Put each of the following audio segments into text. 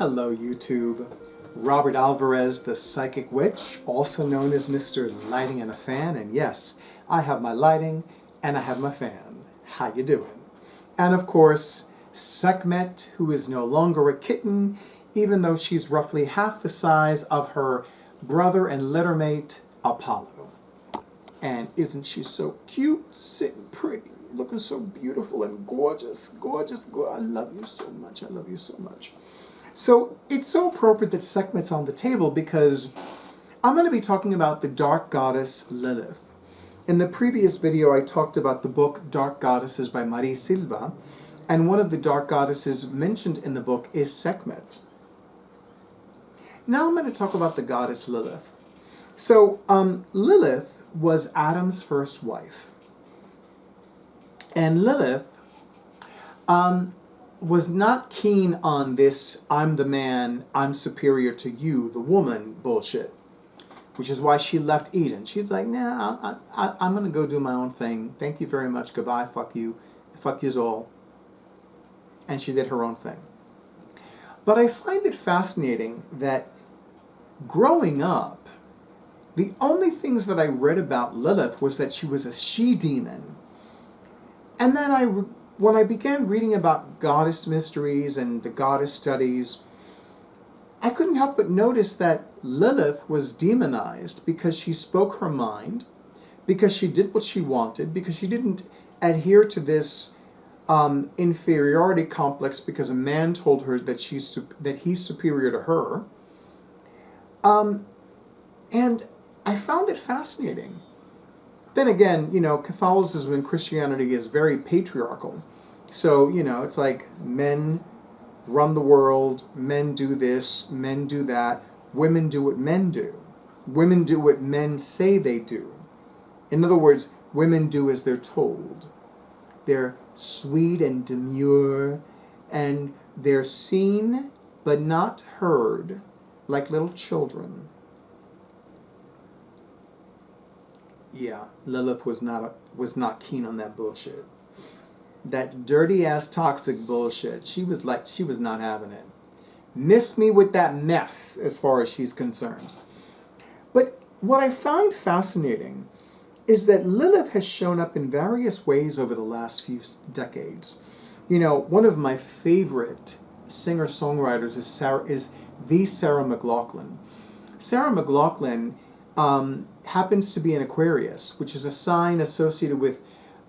Hello YouTube. Robert Alvarez, the Psychic Witch, also known as Mr. Lighting and a Fan, and yes, I have my lighting and I have my fan. How you doing? And of course, Sekhmet, who is no longer a kitten, even though she's roughly half the size of her brother and littermate, Apollo. And isn't she so cute, sitting pretty, looking so beautiful and gorgeous, gorgeous, I love you so much, I love you so much. So it's so appropriate that Sekhmet's on the table because I'm going to be talking about the Dark Goddess Lilith. In the previous video I talked about the book Dark Goddesses by Marie Silva, and one of the dark goddesses mentioned in the book is Sekhmet. Now I'm going to talk about the goddess Lilith. So Lilith was Adam's first wife. And Lilith was not keen on this I'm the man, I'm superior to you, the woman bullshit. Which is why she left Eden. She's like, nah, I'm going to go do my own thing. Thank you very much. Goodbye. Fuck you. Fuck yous all. And she did her own thing. But I find it fascinating that growing up, the only things that I read about Lilith was that she was a she-demon. And then when I began reading about goddess mysteries and the goddess studies, I couldn't help but notice that Lilith was demonized because she spoke her mind, because she did what she wanted, because she didn't adhere to this inferiority complex because a man told her that he's superior to her. And I found it fascinating. Then again, Catholicism and Christianity is very patriarchal. So, it's like men run the world, men do this, men do that, women do what men do. Women do what men say they do. In other words, women do as they're told. They're sweet and demure, and they're seen but not heard, like little children. Yeah, Lilith was not keen on that bullshit. That dirty ass toxic bullshit. She was not having it. Miss me with that mess as far as she's concerned. But what I find fascinating is that Lilith has shown up in various ways over the last few decades. One of my favorite singer-songwriters is the Sarah McLachlan. Sarah McLachlan happens to be an Aquarius, which is a sign associated with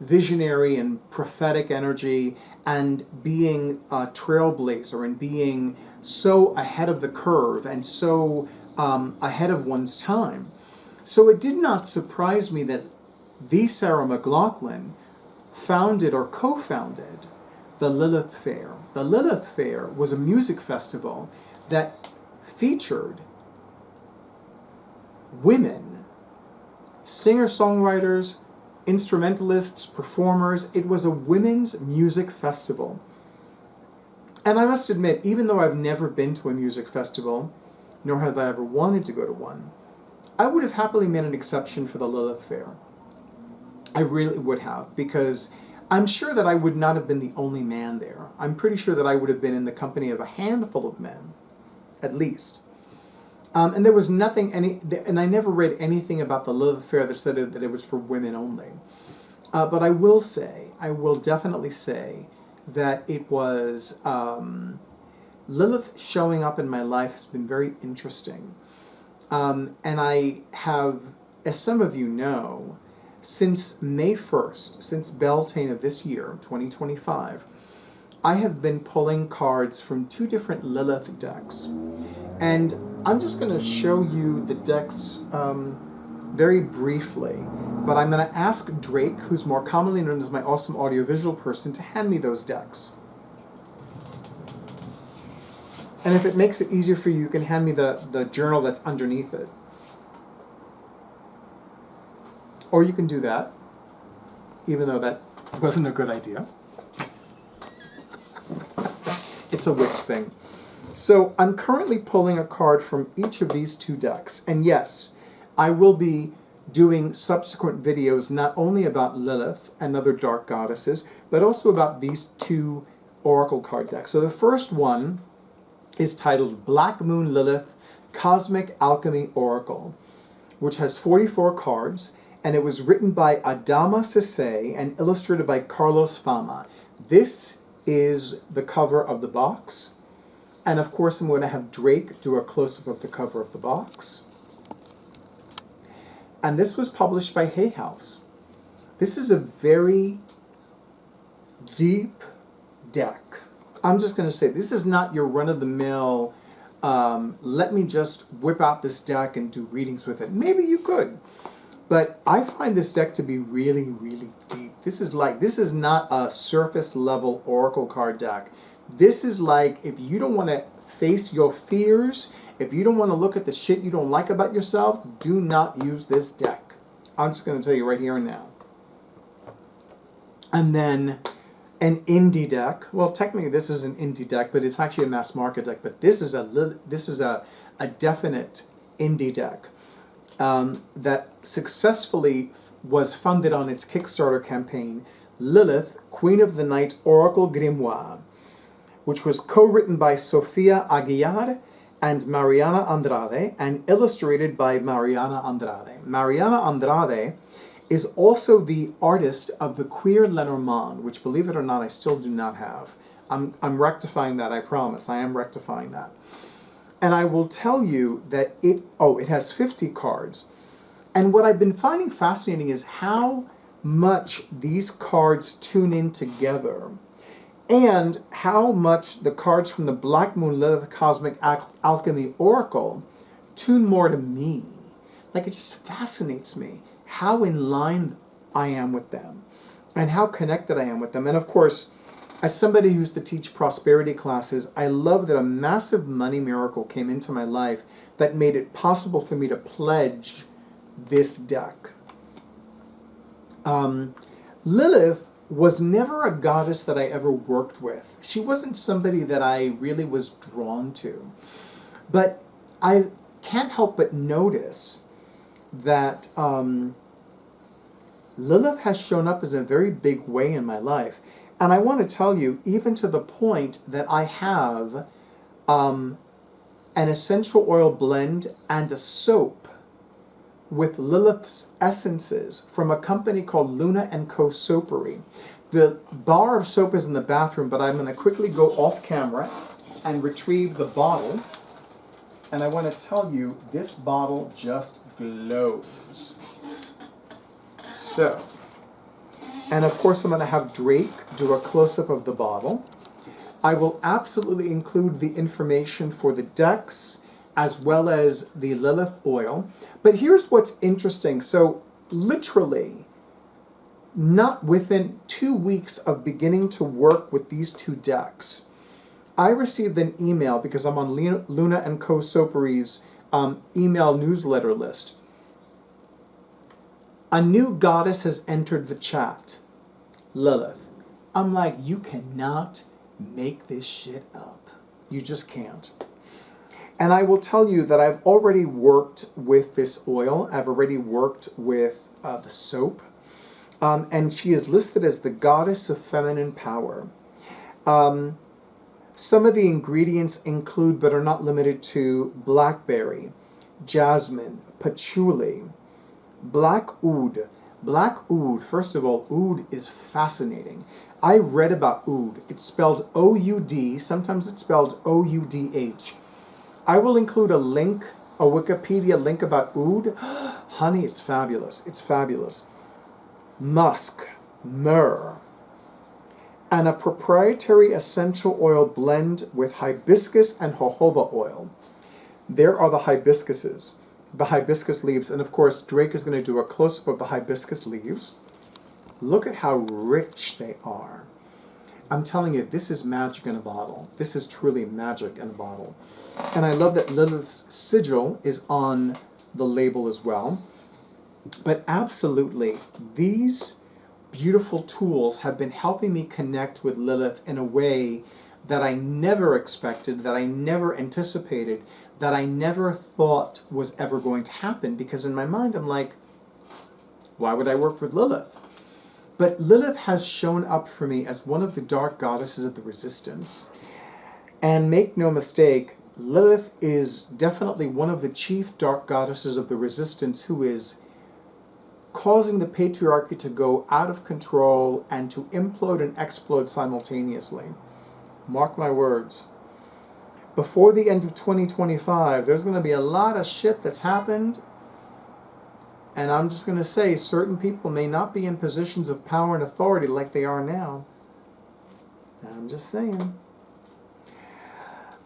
visionary and prophetic energy and being a trailblazer and being so ahead of the curve and so ahead of one's time. So it did not surprise me that the Sarah McLachlan founded or co-founded the Lilith Fair. The Lilith Fair was a music festival that featured women, singer-songwriters, instrumentalists, performers. It was a women's music festival. And I must admit, even though I've never been to a music festival, nor have I ever wanted to go to one, I would have happily made an exception for the Lilith Fair. I really would have, because I'm sure that I would not have been the only man there. I'm pretty sure that I would have been in the company of a handful of men, at least. And there was nothing, and I never read anything about the Lilith Fair that said that it was for women only. But I will definitely say that it was, Lilith showing up in my life has been very interesting. And I have, as some of you know, since May 1st, since Beltane of this year, 2025, I have been pulling cards from 2 different Lilith decks. And I'm just going to show you the decks very briefly, but I'm going to ask Drake, who's more commonly known as my awesome audiovisual person, to hand me those decks. And if it makes it easier for you, you can hand me the journal that's underneath it. Or you can do that, even though that wasn't a good idea. It's a witch thing. So I'm currently pulling a card from each of these 2 decks. And yes, I will be doing subsequent videos not only about Lilith and other dark goddesses, but also about these 2 oracle card decks. So the first one is titled Black Moon Lilith Cosmic Alchemy Oracle, which has 44 cards, and it was written by Adama Sesay and illustrated by Carlos Fama. This is the cover of the box, and of course I'm going to have Drake do a close-up of the cover of the box. And this was published by Hay House. This is a very deep deck. I'm just going to say, this is not your run-of-the-mill, let me just whip out this deck and do readings with it. Maybe you could. But I find this deck to be really, really deep. This is not a surface level Oracle card deck. This is like, if you don't want to face your fears, if you don't want to look at the shit you don't like about yourself, do not use this deck. I'm just going to tell you right here and now. And then an indie deck. Well, technically this is an indie deck, but it's actually a mass market deck. But this is a definite indie deck. That successfully was funded on its Kickstarter campaign, Lilith, Queen of the Night Oracle Grimoire, which was co-written by Sofia Aguiar and Mariana Andrade and illustrated by Mariana Andrade. Mariana Andrade is also the artist of the Queer Lenormand, which, believe it or not, I still do not have. I'm rectifying that, I promise. I am rectifying that. And I will tell you that it has 50 cards. And what I've been finding fascinating is how much these cards tune in together and how much the cards from the Black Moon Lilith Cosmic Alchemy Oracle tune more to me. Like, it just fascinates me how in line I am with them and how connected I am with them. And of course, as somebody who used to teach prosperity classes, I love that a massive money miracle came into my life that made it possible for me to pledge this deck. Lilith was never a goddess that I ever worked with. She wasn't somebody that I really was drawn to. But I can't help but notice that Lilith has shown up in a very big way in my life. And I want to tell you, even to the point that I have an essential oil blend and a soap with Lilith's essences from a company called Luna & Co. Soapery. The bar of soap is in the bathroom, but I'm going to quickly go off camera and retrieve the bottle. And I want to tell you, this bottle just glows. So, and of course I'm going to have Drake do a close-up of the bottle. I will absolutely include the information for the decks as well as the Lilith oil. But here's what's interesting. So literally, not within 2 weeks of beginning to work with these two decks, I received an email because I'm on Luna & Co. Soapery's email newsletter list. A new goddess has entered the chat. Lilith. I'm like, you cannot make this shit up. You just can't. And I will tell you that I've already worked with this oil. I've already worked with the soap. And she is listed as the goddess of feminine power. Some of the ingredients include, but are not limited to, blackberry, jasmine, patchouli, black oud. Black oud, first of all, oud is fascinating. I read about oud. It's spelled O-U-D, sometimes it's spelled O-U-D-H. I will include a link, a Wikipedia link about oud. Honey, it's fabulous. It's fabulous. Musk, myrrh, and a proprietary essential oil blend with hibiscus and jojoba oil. There are the hibiscus leaves, and of course Drake is going to do a close-up of the hibiscus leaves. Look at how rich they are. I'm telling you, this is magic in a bottle. This is truly magic in a bottle. And I love that Lilith's sigil is on the label as well. But absolutely, these beautiful tools have been helping me connect with Lilith in a way that I never expected, that I never anticipated, that I never thought was ever going to happen. Because in my mind, I'm like, why would I work with Lilith? But Lilith has shown up for me as one of the dark goddesses of the resistance. And make no mistake, Lilith is definitely one of the chief dark goddesses of the resistance who is causing the patriarchy to go out of control and to implode and explode simultaneously. Mark my words. Before the end of 2025, there's going to be a lot of shit that's happened. And I'm just going to say, certain people may not be in positions of power and authority like they are now. I'm just saying.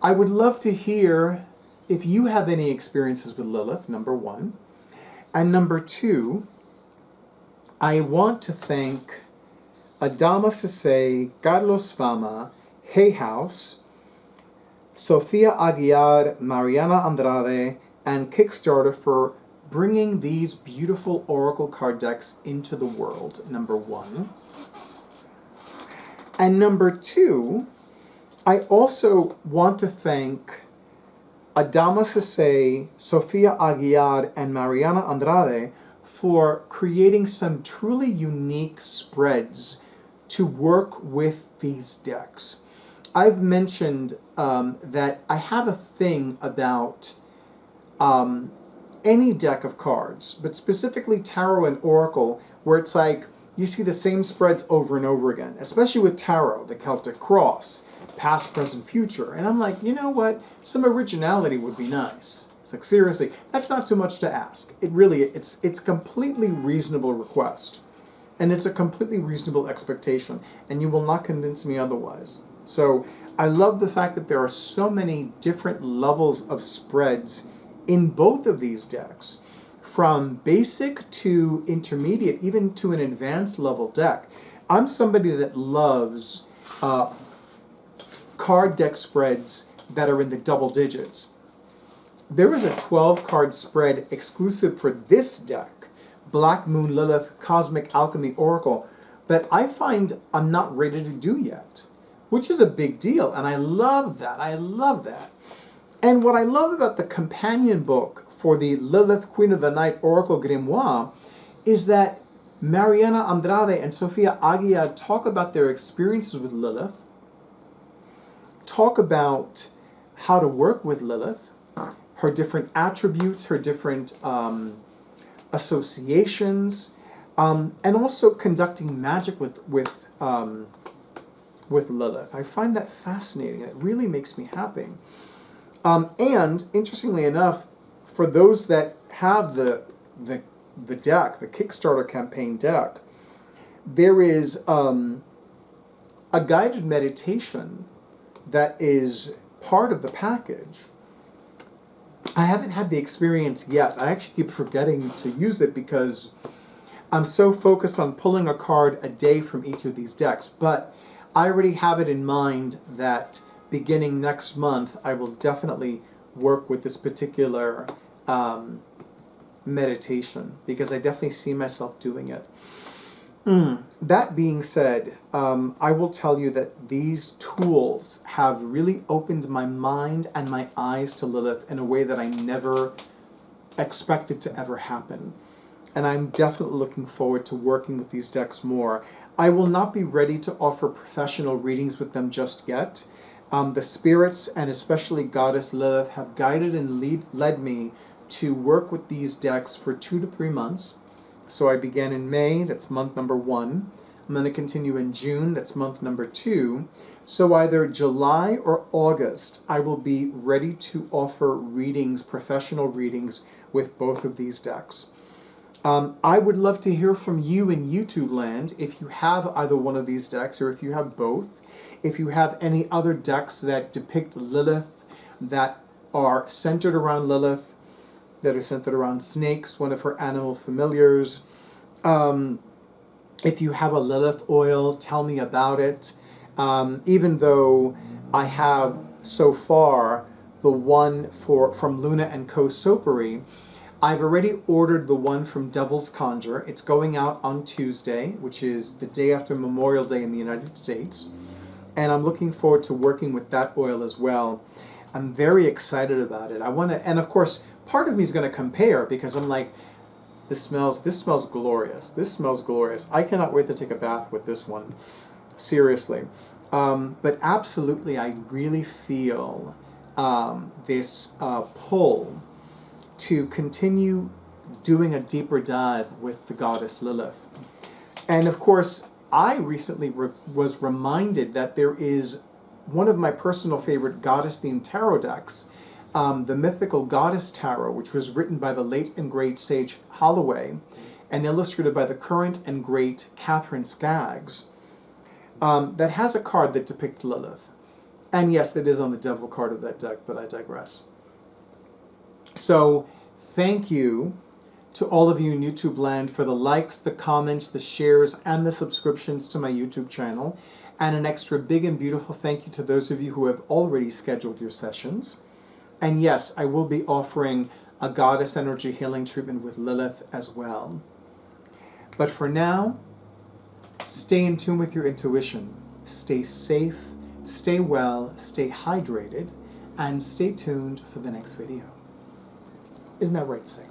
I would love to hear if you have any experiences with Lilith, number one. And number two, I want to thank Adama Sesay, Carlos Fama, Hay House, Sofia Aguiar, Mariana Andrade, and Kickstarter for bringing these beautiful Oracle card decks into the world, number one. And number two, I also want to thank Adama Sesay, Sofia Aguiar, and Mariana Andrade for creating some truly unique spreads to work with these decks. I've mentioned that I have a thing about any deck of cards, but specifically Tarot and Oracle, where it's like you see the same spreads over and over again, especially with Tarot, the Celtic Cross, past, present, future. And I'm like, you know what? Some originality would be nice. It's like, seriously, that's not too much to ask. It's a completely reasonable request. And it's a completely reasonable expectation. And you will not convince me otherwise. So I love the fact that there are so many different levels of spreads in both of these decks. From basic to intermediate, even to an advanced level deck. I'm somebody that loves card deck spreads that are in the double digits. There is a 12-card spread exclusive for this deck, Black Moon Lilith Cosmic Alchemy Oracle, that I find I'm not ready to do yet, which is a big deal, and I love that. I love that. And what I love about the companion book for the Lilith Queen of the Night Oracle Grimoire is that Mariana Andrade and Sofia Aguiar talk about their experiences with Lilith, talk about how to work with Lilith, her different attributes, her different associations, and also conducting magic with Lilith. I find that fascinating. It really makes me happy. And interestingly enough, for those that have the deck, the Kickstarter campaign deck, there is a guided meditation that is part of the package. I haven't had the experience yet. I actually keep forgetting to use it because I'm so focused on pulling a card a day from each of these decks. But I already have it in mind that beginning next month, I will definitely work with this particular meditation because I definitely see myself doing it. That being said, I will tell you that these tools have really opened my mind and my eyes to Lilith in a way that I never expected to ever happen. And I'm definitely looking forward to working with these decks more. I will not be ready to offer professional readings with them just yet. The spirits, and especially Goddess Lilith, have guided and led me to work with these decks for 2 to 3 months. So I began in May, that's month number 1. I'm going to continue in June, that's month number 2. So either July or August, I will be ready to offer readings, professional readings, with both of these decks. I would love to hear from you in YouTube land if you have either one of these decks or if you have both. If you have any other decks that depict Lilith, that are centered around Lilith, that are centered around snakes, one of her animal familiars. If you have a Lilith oil, tell me about it. Even though I have so far the one from Luna & Co. Soapery, I've already ordered the one from Devil's Conjure. It's going out on Tuesday, which is the day after Memorial Day in the United States. And I'm looking forward to working with that oil as well. I'm very excited about it. And of course, part of me is going to compare because I'm like, this smells glorious. This smells glorious. I cannot wait to take a bath with this one. Seriously. But absolutely, I really feel this pull to continue doing a deeper dive with the Goddess Lilith. And of course, I recently was reminded that there is one of my personal favorite goddess-themed tarot decks, the Mythical Goddess Tarot, which was written by the late and great Sage Holloway and illustrated by the current and great Catherine Skaggs, that has a card that depicts Lilith. And yes, it is on the devil card of that deck, but I digress. So, thank you to all of you in YouTube land for the likes, the comments, the shares, and the subscriptions to my YouTube channel. And an extra big and beautiful thank you to those of you who have already scheduled your sessions. And yes, I will be offering a goddess energy healing treatment with Lilith as well. But for now, stay in tune with your intuition. Stay safe, stay well, stay hydrated, and stay tuned for the next video. Isn't that right, Say?